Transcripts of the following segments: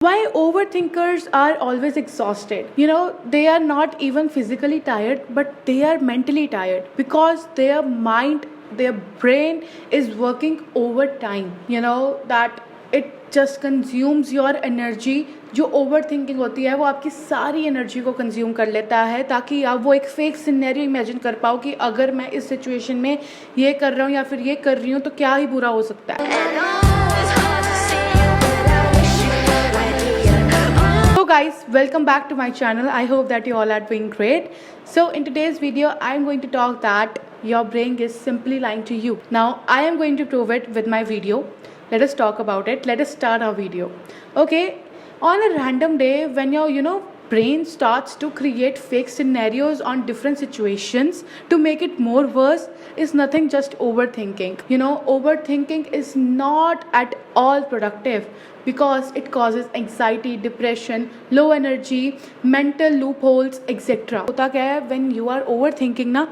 Why overthinkers are always exhausted? They are not even physically tired, but they are mentally tired because their mind, their brain is working overtime. That it just consumes your energy. जो over thinking होती है वो आपकी सारी energy को consume कर लेता है ताकि आप वो एक फेक सिनेरियो इमेजिन कर पाओ कि अगर मैं इस सिचुएशन में ये कर रहा हूँ या फिर ये कर रही हूँ तो क्या ही बुरा हो सकता है. So guys, welcome back to my channel. I hope that you all are doing great. So in today's video I am going to talk that your brain is simply lying to you. Now I am going to prove it with my video. Let us talk about it. Let us start our video. Okay, on a random day when your brain starts to create fake scenarios on different situations to make it more worse is nothing just overthinking. Overthinking is not at all productive because it causes anxiety, depression, low energy, mental loopholes, etc. होता क्या है, when you are overthinking ना,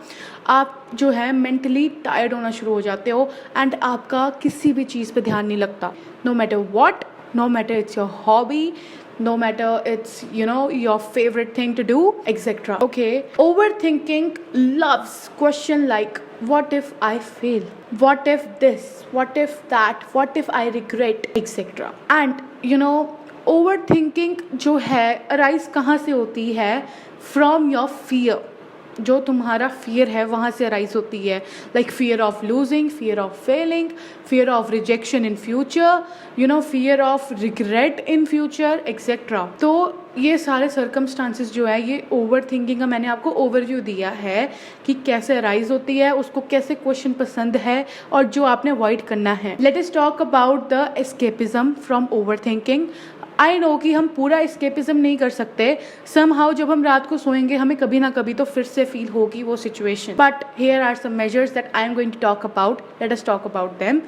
आप जो है mentally tired होना शुरू हो जाते हो and आपका किसी भी चीज़ पे ध्यान नहीं लगता. No matter what, no matter it's your hobby, no matter it's your favorite thing to do, etc. Okay, overthinking loves question like what if I fail, what if this, what if that, what if I regret, etc. And overthinking जो है arise कहाँ से होती है? From your fear. जो तुम्हारा fear है वहाँ से अराइज होती है, like fear of losing, fear of Fehling, fear of rejection in future, fear of regret in future, etcetera. तो ये सारे सर्कमस्टांसेस जो है ये ओवर थिंकिंग का मैंने आपको ओवरव्यू दिया है कि कैसे अराइज होती है, उसको कैसे क्वेश्चन पसंद है और जो आपने अवॉइड करना है. Late us talk about the escapism from over thinking. I know कि हम पूरा एस्केपिज्म नहीं कर सकते. समहाउ जब हम रात को सोएंगे हमें कभी ना कभी तो फिर से फील होगी वो situation. But here are some measures that I am going to talk about. Let us talk about them.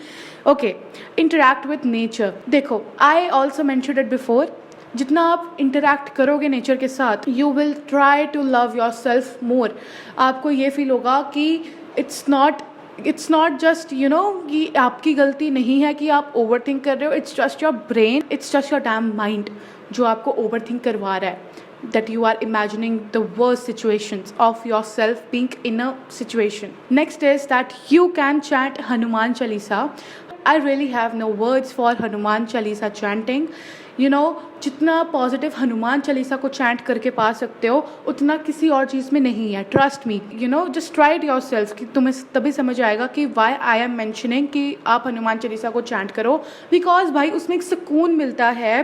Okay, interact with nature. देखो, I also mentioned it before, जितना आप इंटरैक्ट करोगे नेचर के साथ you will try to love yourself more. आपको ये feel होगा कि इट्स नॉट जस्ट कि आपकी गलती नहीं है कि आप ओवर थिंक कर रहे हो. It's just your brain, it's just your dam mind जो आपको ओवर थिंक करवा रहा है. That you are imagining the worst situations of yourself being in a situation. Next is that you can chant Hanuman Chalisa. I really have no words for Hanuman Chalisa chanting. जितना positive Hanuman Chalisa को chant करके पा सकते हो उतना किसी और चीज़ में नहीं है. Trust me, just try it your self कि तुम्हें तभी समझ आएगा कि वाई आई एम मैंशनिंग कि आप हनुमान चालीसा को चैंट करो. बिकॉज भाई उसमें एक सुकून मिलता है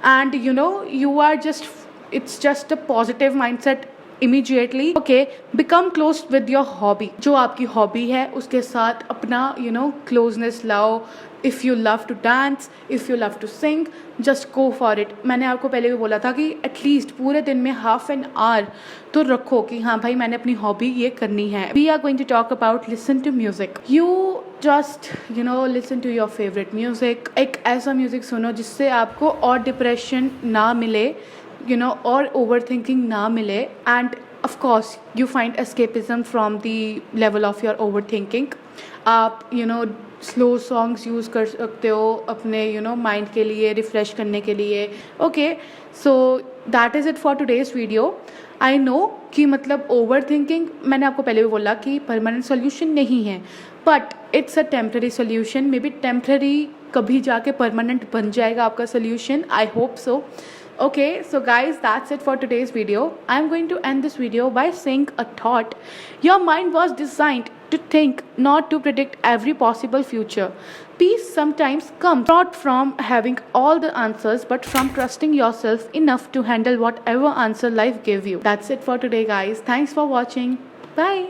and you are just, it's just a positive mindset immediately. Okay, become close with your hobby. जो आपकी हॉबी है उसके साथ अपना closeness लाओ. If you love to dance, if you love to sing, just go for it. मैंने आपको पहले भी बोला था कि एटलीस्ट पूरे दिन में हाफ एन आवर तो रखो कि हाँ भाई मैंने अपनी हॉबी ये करनी है. We are going to talk about listen to music. You just listen to your favorite music. एक ऐसा म्यूजिक सुनो जिससे आपको और डिप्रेशन ना मिले, और overthinking ना मिले, and of course you find escapism from the level of your overthinking. आप स्लो सॉन्ग्स यूज़ कर सकते हो अपने माइंड के लिए रिफ़्रेश करने के लिए. Okay, so that is it for today's video. I know कि मतलब ओवर थिंकिंग मैंने आपको पहले भी बोला कि परमानेंट सोल्यूशन नहीं है, but it's a temporary solution. May be temporary, कभी जाके परमानेंट बन जाएगा आपका solution. I hope so. Okay, so guys, that's it for today's video. I'm going to end this video by saying a thought. Your mind was designed to think, not to predict every possible future. Peace sometimes comes not from having all the answers, but from trusting yourself enough to handle whatever answer life gave you. That's it for today, guys. Thanks for watching. Bye.